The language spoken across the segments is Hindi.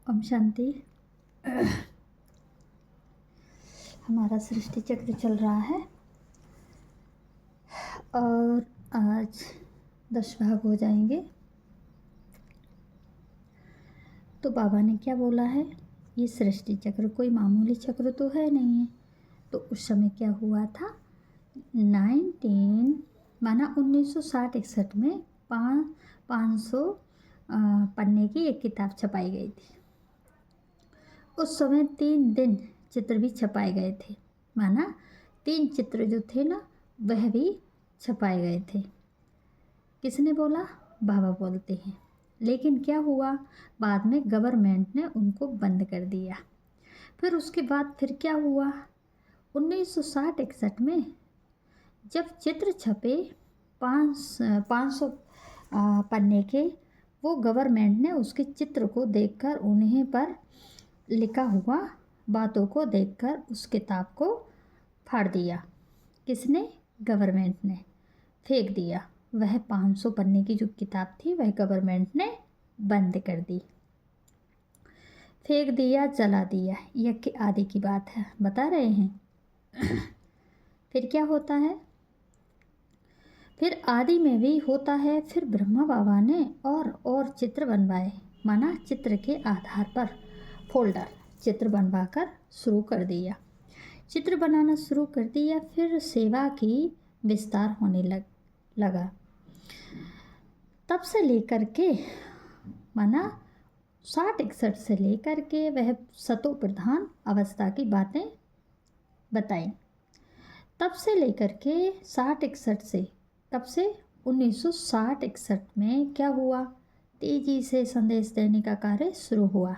ओम शांति। हमारा सृष्टि चक्र चल रहा है और आज 10 भाग हो जाएंगे। तो बाबा ने क्या बोला है, ये सृष्टि चक्र कोई मामूली चक्र तो है नहीं है। तो उस समय क्या हुआ था, 1960-61 में 500 पन्ने की एक किताब छपाई गई थी। उस समय 3 दिन चित्र भी छपाए गए थे, 3 चित्र जो थे ना वह भी छपाए गए थे। किसने बोला? बाबा बोलते हैं। लेकिन क्या हुआ, बाद में गवर्नमेंट ने उनको बंद कर दिया। फिर उसके बाद फिर क्या हुआ, 1960-61 में जब चित्र छपे 500 पन्ने के, वो गवर्नमेंट ने उसके चित्र को देखकर उन्हें पर लिखा हुआ बातों को देखकर उस किताब को फाड़ दिया। किसने? गवर्नमेंट ने फेंक दिया। वह 500 पन्ने की जो किताब थी वह गवर्नमेंट ने बंद कर दी, फेंक दिया, जला दिया। यह आदि की बात है, बता रहे हैं। फिर क्या होता है, फिर आदि में भी होता है। फिर ब्रह्मा बाबा ने और चित्र बनवाए, चित्र के आधार पर फोल्डर चित्र बनवाकर शुरू कर दिया, चित्र बनाना शुरू कर दिया। फिर सेवा की विस्तार होने लगा। तब से लेकर के 60-61 से लेकर के वह सतो प्रधान अवस्था की बातें बताई। तब से लेकर के 60-61 से, कब से? 1960-61 में क्या हुआ, तेजी से संदेश देने का कार्य शुरू हुआ।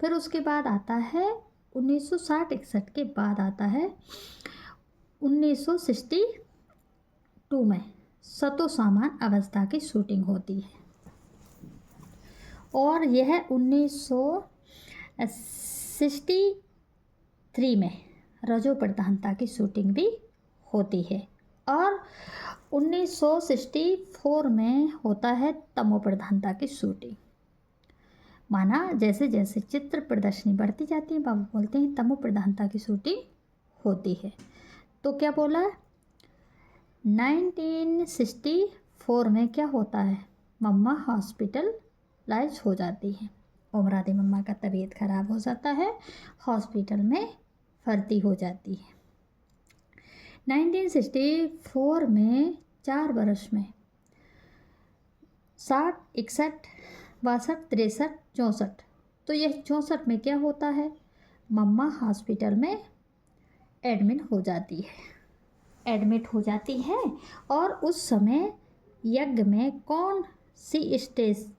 फिर उसके बाद आता है 1960-61 के बाद आता है 1962 में सतो सामान अवस्था की शूटिंग होती है। और यह 1963 में रजो प्रधानता की शूटिंग भी होती है। और 1964 में होता है तमो प्रधानता की शूटिंग। जैसे जैसे चित्र प्रदर्शनी बढ़ती जाती है, बाबा बोलते हैं तमो प्रधानता की शूटिंग होती है। तो क्या बोला, 1964 में क्या होता है, मम्मा हॉस्पिटलाइज हो जाती है। उमरादी मम्मा का तबीयत खराब हो जाता है, हॉस्पिटल में भर्ती हो जाती है। 1964 में 4 वर्ष में 60, 61, 62, 63, 64, तो यह 64 में क्या होता है, मम्मा हॉस्पिटल में एडमिट हो जाती है। और उस समय यज्ञ में कौन सी स्टेज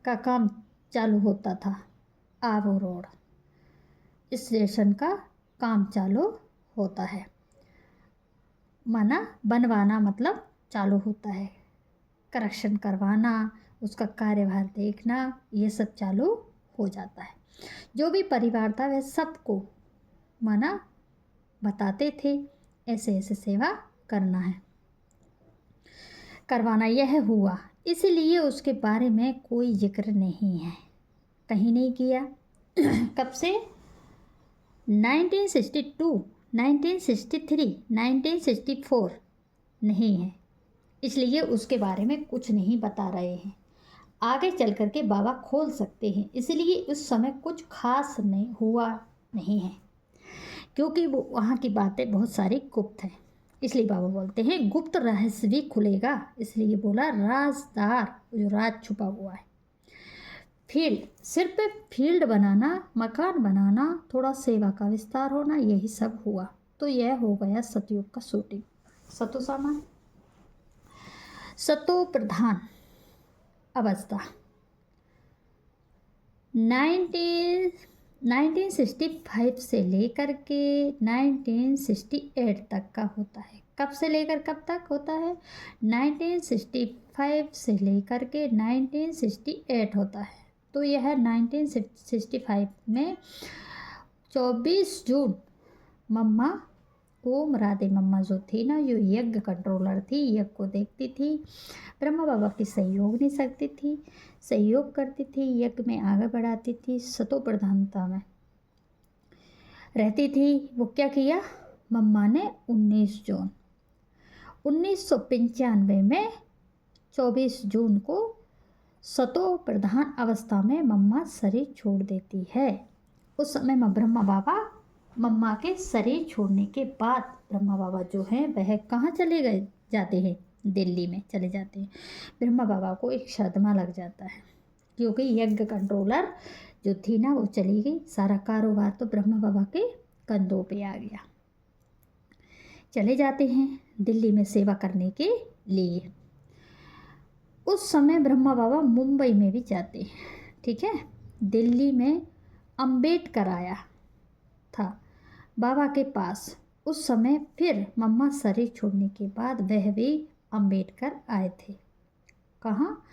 का काम चालू होता था? आवो रोड स्टेशन का काम चालू होता है, बनवाना मतलब चालू होता है, करेक्शन करवाना, उसका कार्यभार देखना, ये सब चालू हो जाता है। जो भी परिवार था वह सबको बताते थे ऐसे ऐसे सेवा करवाना। यह हुआ, इसलिए उसके बारे में कोई जिक्र नहीं है, कहीं नहीं किया। कब से? 1962, 1963, 1964 नहीं है, इसलिए उसके बारे में कुछ नहीं बता रहे हैं। आगे चल कर के बाबा खोल सकते हैं, इसलिए उस समय कुछ खास नहीं हुआ नहीं है, क्योंकि वो वहाँ की बातें बहुत सारी गुप्त हैं। इसलिए बाबा बोलते हैं गुप्त रहस्य भी खुलेगा, इसलिए बोला राजदार, जो राज छुपा हुआ है। सिर्फ फील्ड बनाना, मकान बनाना, थोड़ा सेवा का विस्तार होना, यही सब हुआ। तो यह हो गया सतयुग का शूटिंग। सतो सामान, सतो प्रधान अवस्था 1965 से लेकर के 1968 तक का होता है। कब से लेकर कब तक होता है? 1965 से लेकर के 1968 होता है। तो यह 1965 में 24 जून मम्मा ओम राधे मम्मा जो थी ना, जो यज्ञ कंट्रोलर थी, यज्ञ को देखती थी, ब्रह्मा बाबा की सहयोग नहीं सकती थी, सहयोग करती थी, यज्ञ में आगे बढ़ाती थी, सतो प्रधानता में रहती थी। वो क्या किया, मम्मा ने 19 जून 1995 में 24 जून को सतो प्रधान अवस्था में मम्मा शरीर छोड़ देती है। उस समय में ब्रह्मा बाबा मम्मा के शरीर छोड़ने के बाद ब्रह्मा बाबा जो हैं वह कहाँ चले गए जाते हैं, दिल्ली में चले जाते हैं। ब्रह्मा बाबा को एक सदमा लग जाता है, क्योंकि यज्ञ कंट्रोलर जो थी ना वो चली गई, सारा कारोबार तो ब्रह्मा बाबा के कंधों पे आ गया। चले जाते हैं दिल्ली में सेवा करने के लिए। उस समय ब्रह्मा बाबा मुंबई में भी जाते हैं, ठीक है। दिल्ली में अंबेडकर आया था बाबा के पास उस समय। फिर मम्मा शरीर छोड़ने के बाद वह भी अंबेडकर आए थे। कहाँ,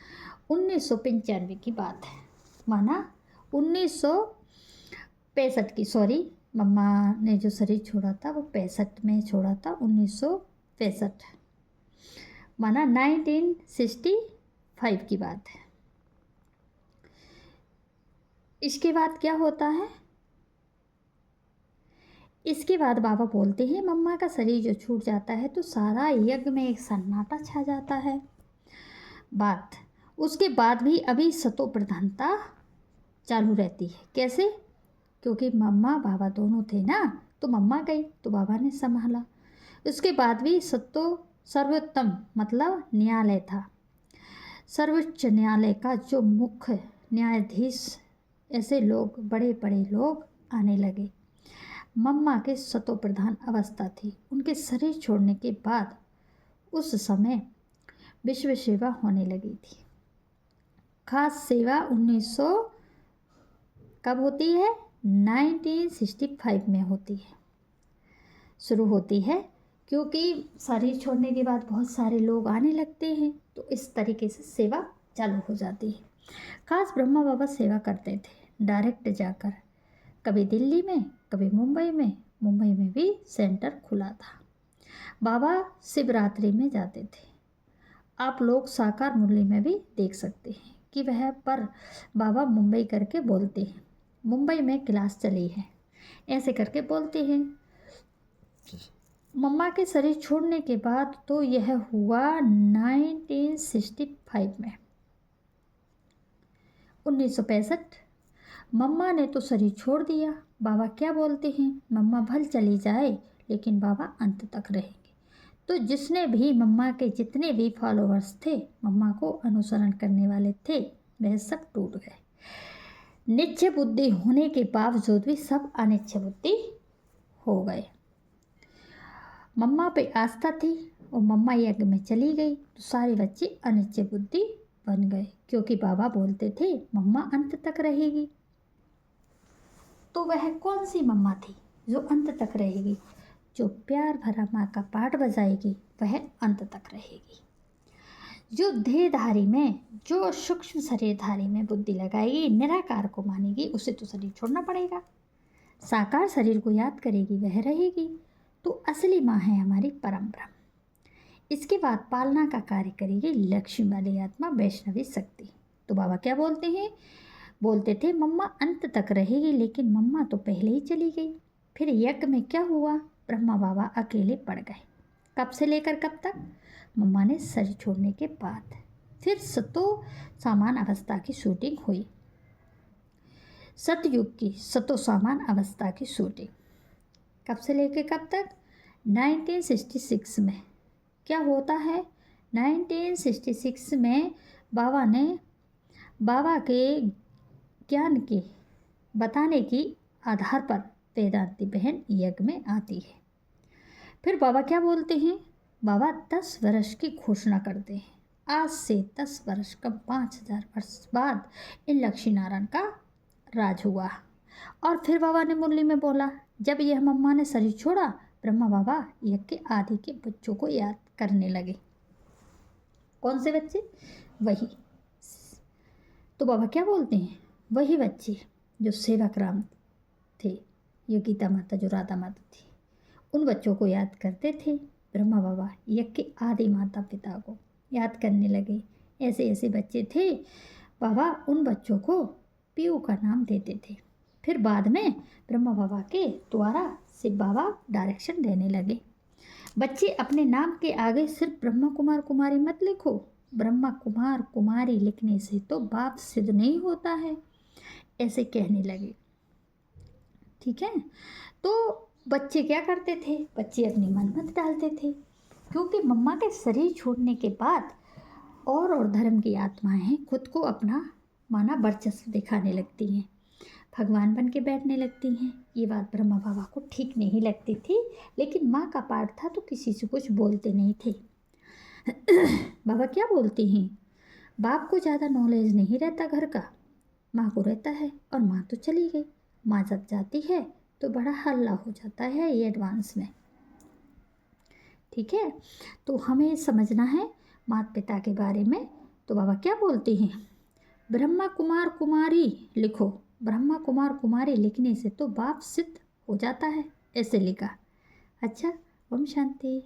1995 की बात है, माना 1965 की, सॉरी, मम्मा ने जो शरीर छोड़ा था वो 65 में छोड़ा था, 1965, माना 1965 की बात है। इसके बाद क्या होता है, इसके बाद बाबा बोलते हैं मम्मा का शरीर जो छूट जाता है तो सारा यज्ञ में एक सन्नाटा छा जाता है। बात उसके बाद भी अभी सतो प्रधानता चालू रहती है। कैसे, क्योंकि मम्मा बाबा दोनों थे ना, तो मम्मा गई तो बाबा ने संभाला। उसके बाद भी सतो सर्वोत्तम मतलब न्यायालय था, सर्वोच्च न्यायालय का जो मुख्य न्यायाधीश, ऐसे लोग बड़े बड़े लोग आने लगे। मम्मा के सतो प्रधान अवस्था थी, उनके शरीर छोड़ने के बाद उस समय विश्व सेवा होने लगी थी। खास सेवा 1900 कब होती है, 1965 में होती है, शुरू होती है। क्योंकि शरीर छोड़ने के बाद बहुत सारे लोग आने लगते हैं, तो इस तरीके से सेवा चालू हो जाती है। खास ब्रह्मा बाबा सेवा करते थे डायरेक्ट जाकर, कभी दिल्ली में, कभी मुंबई में भी सेंटर खुला था। बाबा शिवरात्रि में जाते थे। आप लोग साकार मुरली में भी देख सकते हैं कि वह पर बाबा मुंबई करके बोलते हैं, मुंबई में क्लास चली है, ऐसे करके बोलते हैं। मम्मा के शरीर छोड़ने के बाद तो यह हुआ 1965 में, 1965। मम्मा ने तो शरीर छोड़ दिया। बाबा क्या बोलते हैं, मम्मा भल चली जाए लेकिन बाबा अंत तक रहेंगे। तो जिसने भी मम्मा के जितने भी फॉलोअर्स थे, मम्मा को अनुसरण करने वाले थे, वह सब टूट गए। निश्चय बुद्धि होने के बावजूद भी सब अनिश्चय बुद्धि हो गए। मम्मा पे आस्था थी और मम्मा यज्ञ में चली गई तो सारे बच्चे अनिश्चय बुद्धि बन गए, क्योंकि बाबा बोलते थे मम्मा अंत तक रहेगी। तो वह कौन सी मम्मा थी जो अंत तक रहेगी, जो प्यार भरा माँ का पाठ बजाएगी वह अंत तक रहेगी। जो देहधारी में, जो सूक्ष्म शरीरधारी में बुद्धि लगाएगी, निराकार को मानेगी, उसे तो शरीर छोड़ना पड़ेगा। साकार शरीर को याद करेगी वह रहेगी। तो असली माँ है हमारी परम ब्रह्म। इसके बाद पालना का कार्य करेगी लक्ष्मी वाली आत्मा, वैष्णवी शक्ति। तो बाबा क्या बोलते हैं, बोलते थे मम्मा अंत तक रहेगी, लेकिन मम्मा तो पहले ही चली गई। फिर यज्ञ में क्या हुआ, ब्रह्मा बाबा अकेले पड़ गए। कब से लेकर कब तक, मम्मा ने शरीर छोड़ने के बाद। फिर सतो सामान अवस्था की शूटिंग हुई, सतयुग की सतो सामान अवस्था की शूटिंग। कब से लेकर कब तक, 1966 में। क्या होता है, 1966 में बाबा के ज्ञान के बताने की आधार पर वेदांती बहन यज्ञ में आती है। फिर बाबा क्या बोलते हैं, बाबा 10 वर्ष की घोषणा करते हैं। आज से 10 वर्ष कम 5000 वर्ष बाद इन लक्ष्मी नारायण का राज हुआ। और फिर बाबा ने मुरली में बोला, जब यह मम्मा ने शरीर छोड़ा, ब्रह्मा बाबा यज्ञ के आदि के बच्चों को याद करने लगे। कौन से बच्चे, वही। तो बाबा क्या बोलते हैं, वही बच्चे जो सेवक राम थे, यो गीता माता जो राधा माता थी, उन बच्चों को याद करते थे। ब्रह्मा बाबा यज्ञ के आदि माता पिता को याद करने लगे। ऐसे ऐसे बच्चे थे, बाबा उन बच्चों को पीयू का नाम देते थे। फिर बाद में ब्रह्मा बाबा के द्वारा शिव बाबा डायरेक्शन देने लगे, बच्चे अपने नाम के आगे सिर्फ ब्रह्मा कुमार कुमारी मत लिखो, ब्रह्मा कुमार कुमारी लिखने से तो बाप सिद्ध नहीं होता है, ऐसे कहने लगे। ठीक है, तो बच्चे क्या करते थे, बच्चे अपनी मनमत डालते थे, क्योंकि मम्मा के शरीर छोड़ने के बाद और धर्म की आत्माएं खुद को अपना माना वर्चस्व दिखाने लगती हैं, भगवान बन के बैठने लगती हैं। ये बात ब्रह्मा बाबा को ठीक नहीं लगती थी, लेकिन माँ का पाठ था तो किसी से कुछ बोलते नहीं थे। बाबा क्या बोलती हैं, बाप को ज़्यादा नॉलेज नहीं रहता घर का, माँ को रहता है, और माँ तो चली गई, माँ जब जाती है तो बड़ा हल्ला हो जाता है ये एडवांस में। ठीक है, तो हमें समझना है माता पिता के बारे में। तो बाबा क्या बोलते हैं, ब्रह्मा कुमार कुमारी लिखो, ब्रह्मा कुमार कुमारी लिखने से तो बाप सिद्ध हो जाता है, ऐसे लिखा। अच्छा, ओम शांति।